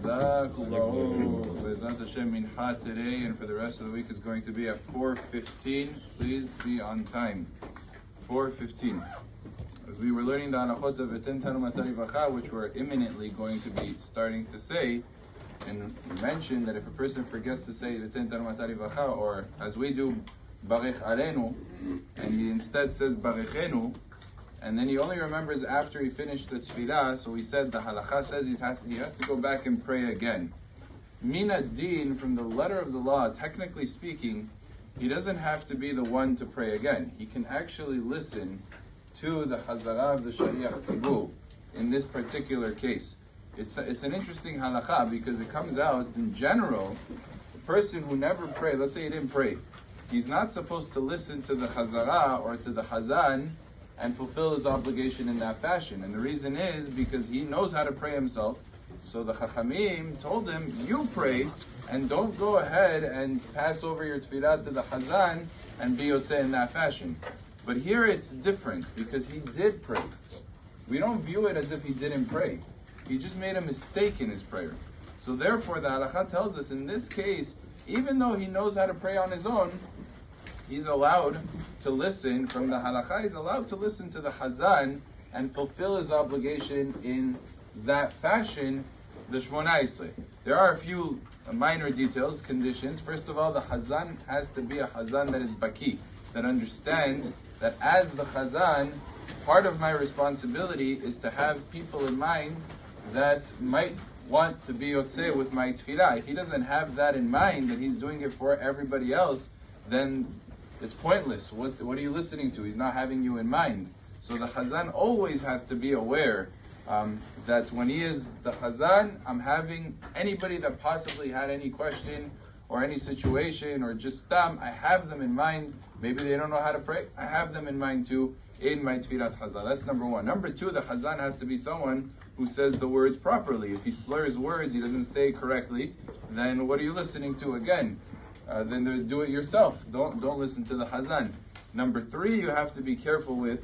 Bezrat Hashem Mincha today, and for the rest of the week it's going to be at 4:15. Please be on time. 4:15. As we were learning the Halachot of V'ten Tanu Matari Vacha, which we're imminently going to be starting to say, and we mentioned that if a person forgets to say V'ten Tanu Matari Vacha, or as we do Barech Alenu, and he instead says Barechenu, and then he only remembers after he finished the tefillah, so we said the Halacha says he has to go back and pray again. Min ad-din, from the letter of the law, technically speaking, he doesn't have to be the one to pray again. He can actually listen to the Hazara of the Shaliach Tzibur in this particular case. It's an interesting Halacha because it comes out, in general, the person who never prayed, let's say he didn't pray, he's not supposed to listen to the Hazara or to the Hazan and fulfill his obligation in that fashion. And the reason is because he knows how to pray himself. So the Chachamim told him, you pray, and don't go ahead and pass over your tefillah to the Hazan and be Yoseh in that fashion. But here it's different, because he did pray. We don't view it as if he didn't pray. He just made a mistake in his prayer. So therefore the Halacha tells us, in this case, even though he knows how to pray on his own, he's allowed to listen, from the Halacha, he's allowed to listen to the Hazan and fulfill his obligation in that fashion, the Shmona Esrei. There are a few minor details, conditions. First of all, the Hazan has to be a Hazan that is Baki, that understands that as the Hazan, part of my responsibility is to have people in mind that might want to be Yotzeh with my tefillah. If he doesn't have that in mind, that he's doing it for everybody else, then it's pointless. What are you listening to? He's not having you in mind. So the Hazan always has to be aware that when he is the Hazan, I'm having anybody that possibly had any question or any situation or just stam, I have them in mind. Maybe they don't know how to pray. I have them in mind too in my tefillat Hazan. That's number one. Number two, the Hazan has to be someone who says the words properly. If he slurs words, he doesn't say correctly, then what are you listening to again? Then do it yourself. Don't listen to the Hazan. Number three, you have to be careful with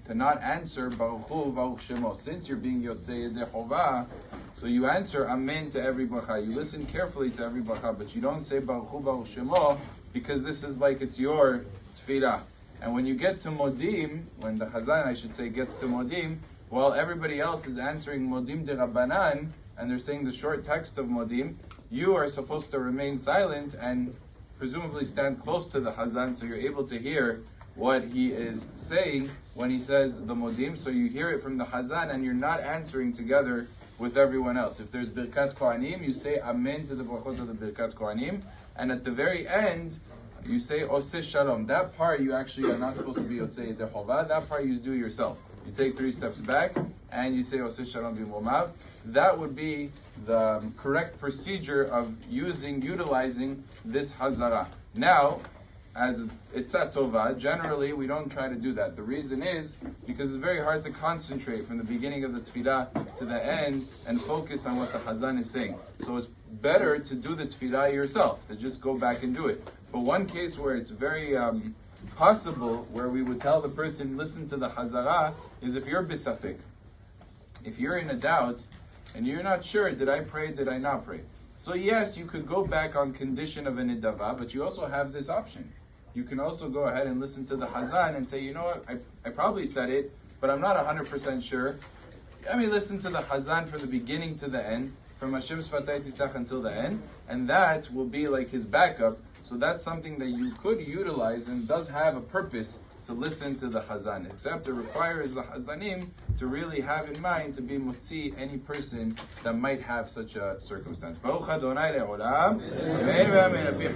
to not answer Baruch Hu, Baruch Shemo. Since you're being Yotzei Yedei Chovah, so you answer Amen to every bracha. You listen carefully to every bracha, but you don't say Baruch Hu, Baruch Shemo, because this is like it's your tefillah. And when you get to Modim, when the Hazan, I should say, gets to Modim, while everybody else is answering Modim de Rabbanan, and they're saying the short text of Modim, you are supposed to remain silent and presumably stand close to the Hazan so you're able to hear what he is saying when he says the Modim. So you hear it from the Hazan and you're not answering together with everyone else. If there's Birkat Kohanim, you say Amen to the brachot of the Birkat Kohanim, and at the very end, you say Oseh Shalom. That part you actually are not supposed to be Yotzei Yedei Chovah. That part you do yourself. You take 3 steps back and you say Oseh Shalom B'Momav. That would be the correct procedure of utilizing this Hazara. Now, as Etzat Tova, generally we don't try to do that. The reason is because it's very hard to concentrate from the beginning of the tefillah to the end and focus on what the Hazan is saying. So it's better to do the tefillah yourself, to just go back and do it. But one case where it's very possible, where we would tell the person, listen to the Hazara, is if you're bisafik. If you're in a doubt, and you're not sure, did I pray, did I not pray? So yes, you could go back on condition of a nidava, but you also have this option. You can also go ahead and listen to the Hazan and say, you know what, I probably said it, but I'm not 100% sure. Let me listen to the Hazan from the beginning to the end, from Hashem Sfatay Tiftach until the end, and that will be like his backup. So that's something that you could utilize and does have a purpose to listen to the Hazan, except it requires the Hazanim to really have in mind to be mutzi any person that might have such a circumstance. Baruch Adonai le'olam. Amen.